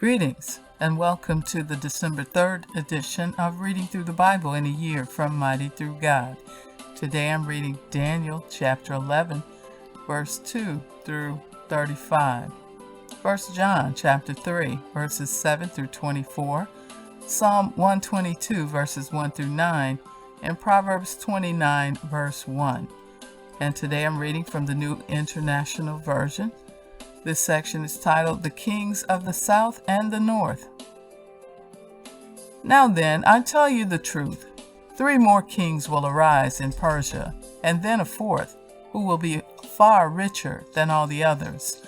Greetings and welcome to the December 3rd edition of Reading Through the Bible in a Year from Mighty Through God. Today I'm reading Daniel chapter 11, verse 2 through 35, 1 John chapter 3, verses 7 through 24, Psalm 122, verses 1 through 9, and Proverbs 29, verse 1. And today I'm reading from the New International Version. This section is titled, The Kings of the South and the North. Now then, I tell you the truth. 3 more kings will arise in Persia, and then a 4th, who will be far richer than all the others.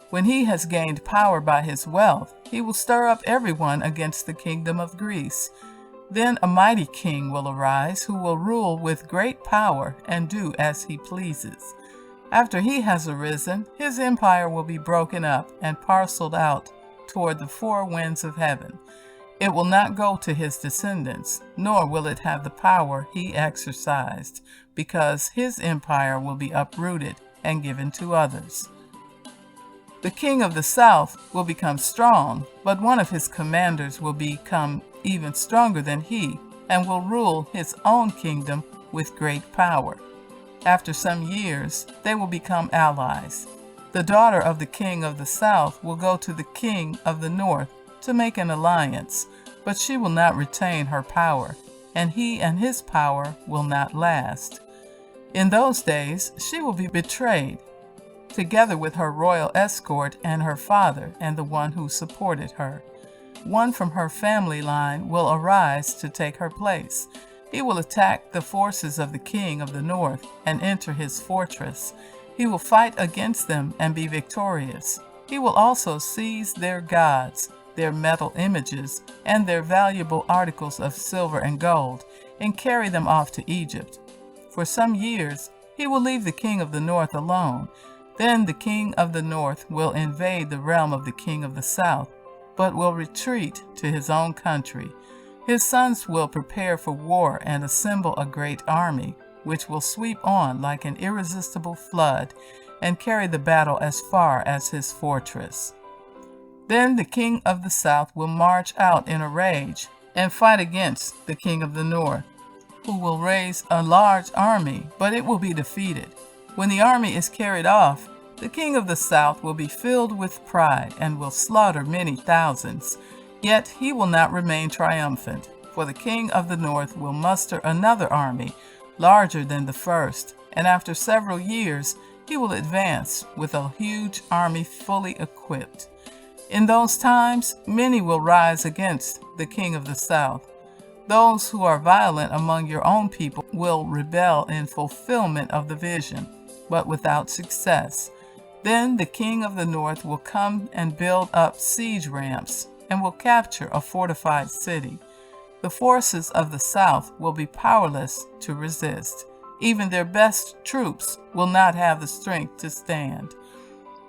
When he has gained power by his wealth, he will stir up everyone against the kingdom of Greece. Then a mighty king will arise, who will rule with great power and do as he pleases. After he has arisen, his empire will be broken up and parceled out toward the 4 winds of heaven. It will not go to his descendants, nor will it have the power he exercised, because his empire will be uprooted and given to others. The king of the south will become strong, but one of his commanders will become even stronger than he, and will rule his own kingdom with great power. After some years, they will become allies. The daughter of the king of the south will go to the king of the north to make an alliance, but she will not retain her power, and he and his power will not last. In those days, she will be betrayed, together with her royal escort and her father and the one who supported her. One from her family line will arise to take her place. He will attack the forces of the king of the north and enter his fortress. He will fight against them and be victorious. He will also seize their gods, their metal images, and their valuable articles of silver and gold, and carry them off to Egypt. For some years, he will leave the king of the north alone. Then the king of the north will invade the realm of the king of the south, but will retreat to his own country. His sons will prepare for war and assemble a great army, which will sweep on like an irresistible flood and carry the battle as far as his fortress. Then the king of the south will march out in a rage and fight against the king of the north, who will raise a large army, but it will be defeated. When the army is carried off, the king of the south will be filled with pride and will slaughter many thousands. Yet he will not remain triumphant, for the king of the north will muster another army, larger than the first, and after several years he will advance with a huge army fully equipped. In those times many will rise against the king of the south. Those who are violent among your own people will rebel in fulfillment of the vision, but without success. Then the king of the north will come and build up siege ramps, and will capture a fortified city. The forces of the south will be powerless to resist. Even their best troops will not have the strength to stand.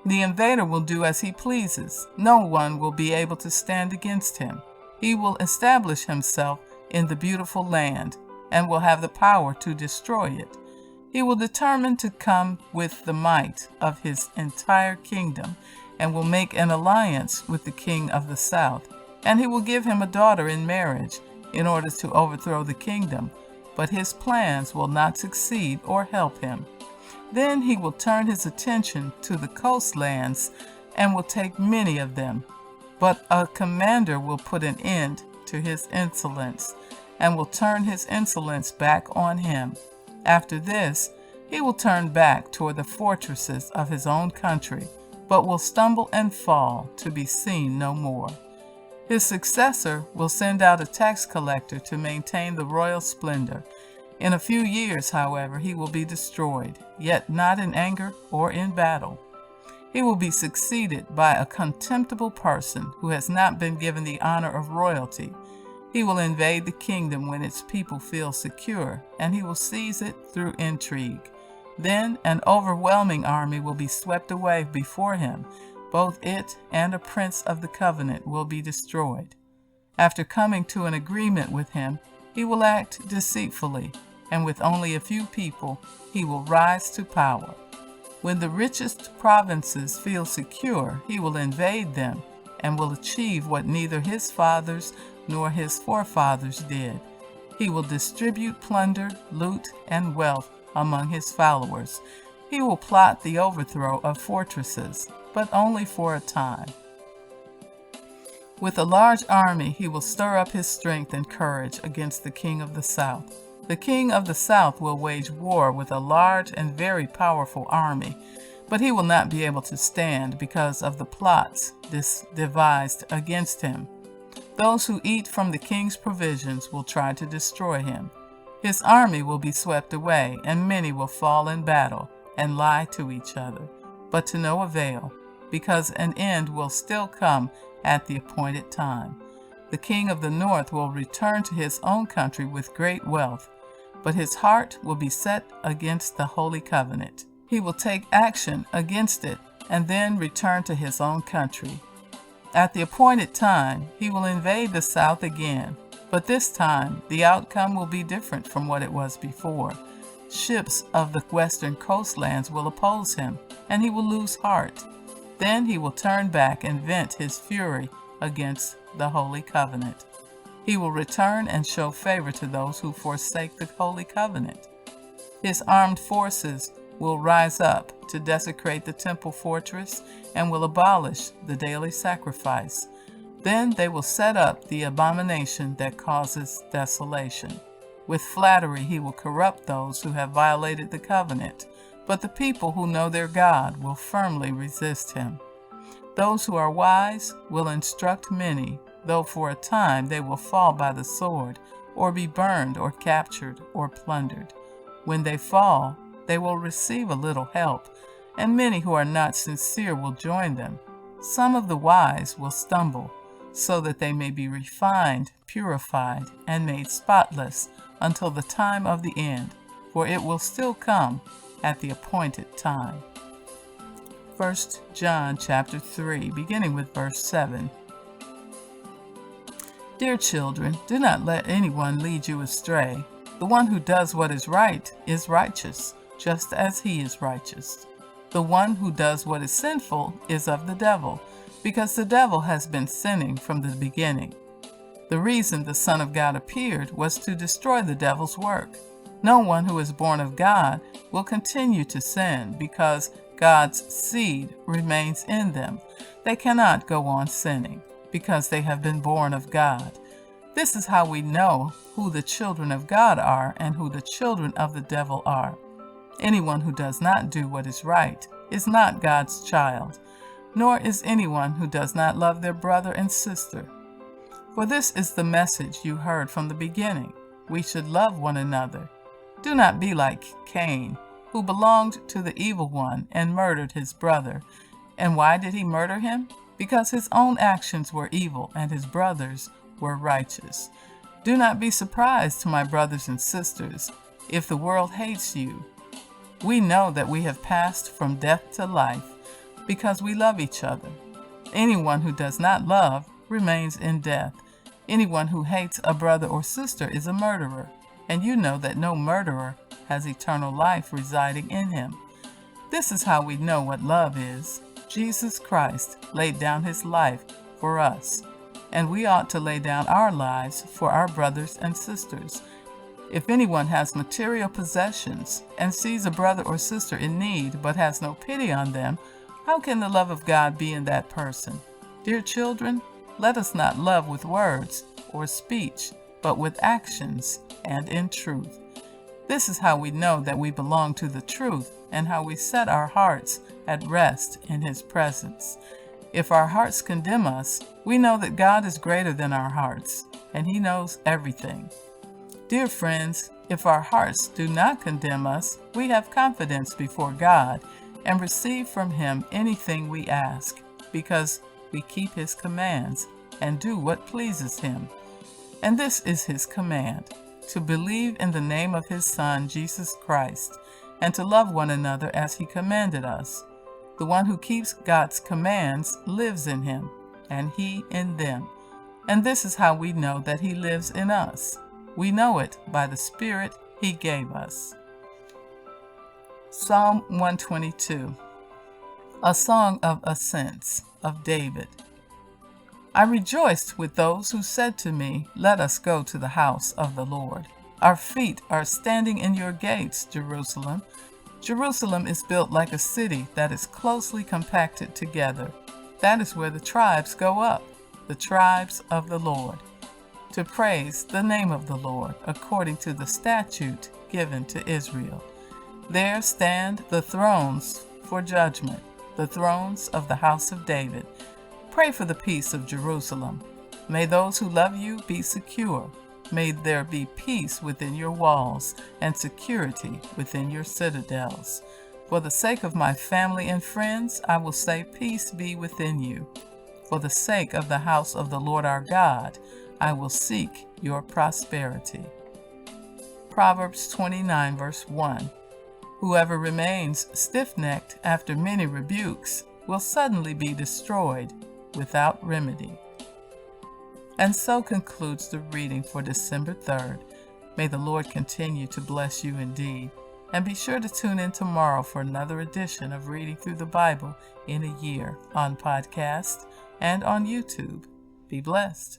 The invader will do as he pleases. No one will be able to stand against him. He will establish himself in the beautiful land and will have the power to destroy it. He will determine to come with the might of his entire kingdom and will make an alliance with the king of the south, and he will give him a daughter in marriage in order to overthrow the kingdom, but his plans will not succeed or help him. Then he will turn his attention to the coastlands and will take many of them, but a commander will put an end to his insolence and will turn his insolence back on him. After this, he will turn back toward the fortresses of his own country, but will stumble and fall to be seen no more. His successor will send out a tax collector to maintain the royal splendor. In a few years, however, he will be destroyed, yet not in anger or in battle. He will be succeeded by a contemptible person who has not been given the honor of royalty. He will invade the kingdom when its people feel secure, and he will seize it through intrigue. Then an overwhelming army will be swept away before him. Both it and a prince of the covenant will be destroyed. After coming to an agreement with him, he will act deceitfully, and with only a few people, he will rise to power. When the richest provinces feel secure, he will invade them, and will achieve what neither his fathers nor his forefathers did. He will distribute plunder, loot, and wealth among his followers. He will plot the overthrow of fortresses, but only for a time. With a large army, he will stir up his strength and courage against the king of the south. The king of the south will wage war with a large and very powerful army, but he will not be able to stand because of the plots devised against him. Those who eat from the king's provisions will try to destroy him. His army will be swept away, and many will fall in battle and lie to each other, but to no avail, because an end will still come at the appointed time. The king of the north will return to his own country with great wealth, but his heart will be set against the holy covenant. He will take action against it and then return to his own country. At the appointed time, he will invade the south again, but this time the outcome will be different from what it was before. Ships of the western coastlands will oppose him, and he will lose heart. Then he will turn back and vent his fury against the holy covenant. He will return and show favor to those who forsake the holy covenant. His armed forces will rise up to desecrate the temple fortress and will abolish the daily sacrifice. Then they will set up the abomination that causes desolation. With flattery he will corrupt those who have violated the covenant, but the people who know their God will firmly resist him. Those who are wise will instruct many, though for a time they will fall by the sword, or be burned or captured or plundered. When they fall, they will receive a little help, and many who are not sincere will join them. Some of the wise will stumble, so that they may be refined, purified, and made spotless until the time of the end, for it will still come at the appointed time. 1 John chapter 3, beginning with verse 7. Dear children, do not let anyone lead you astray. The one who does what is right is righteous, just as he is righteous. The one who does what is sinful is of the devil, because the devil has been sinning from the beginning. The reason the Son of God appeared was to destroy the devil's work. No one who is born of God will continue to sin, because God's seed remains in them. They cannot go on sinning, because they have been born of God. This is how we know who the children of God are and who the children of the devil are. Anyone who does not do what is right is not God's child, nor is anyone who does not love their brother and sister. For this is the message you heard from the beginning. We should love one another. Do not be like Cain, who belonged to the evil one and murdered his brother. And why did he murder him? Because his own actions were evil and his brothers were righteous. Do not be surprised, my brothers and sisters, if the world hates you. We know that we have passed from death to life because we love each other. Anyone who does not love remains in death. Anyone who hates a brother or sister is a murderer, and you know that no murderer has eternal life residing in him. This is how we know what love is. Jesus Christ laid down his life for us, and we ought to lay down our lives for our brothers and sisters. If anyone has material possessions and sees a brother or sister in need but has no pity on them, how can the love of God be in that person? Dear children, let us not love with words or speech, but with actions and in truth. This is how we know that we belong to the truth and how we set our hearts at rest in his presence. If our hearts condemn us, we know that God is greater than our hearts, and he knows everything. Dear friends, if our hearts do not condemn us, we have confidence before God and receive from him anything we ask, because we keep his commands and do what pleases him. And this is his command, to believe in the name of his Son, Jesus Christ, and to love one another as he commanded us. The one who keeps God's commands lives in him, and he in them. And this is how we know that he lives in us. We know it by the Spirit he gave us. Psalm 122, a song of ascents of David. I rejoiced with those who said to me, "Let us go to the house of the Lord." Our feet are standing in your gates, Jerusalem. Jerusalem is built like a city that is closely compacted together. That is where the tribes go up, the tribes of the Lord, to praise the name of the Lord according to the statute given to Israel. There stand the thrones for judgment, the thrones of the house of David. Pray for the peace of Jerusalem. May those who love you be secure. May there be peace within your walls and security within your citadels. For the sake of my family and friends, I will say, peace be within you. For the sake of the house of the Lord our God, I will seek your prosperity. Proverbs 29, verse 1. Whoever remains stiff-necked after many rebukes will suddenly be destroyed without remedy. And so concludes the reading for December 3rd. May the Lord continue to bless you indeed. And be sure to tune in tomorrow for another edition of Reading Through the Bible in a Year on podcast and on YouTube. Be blessed.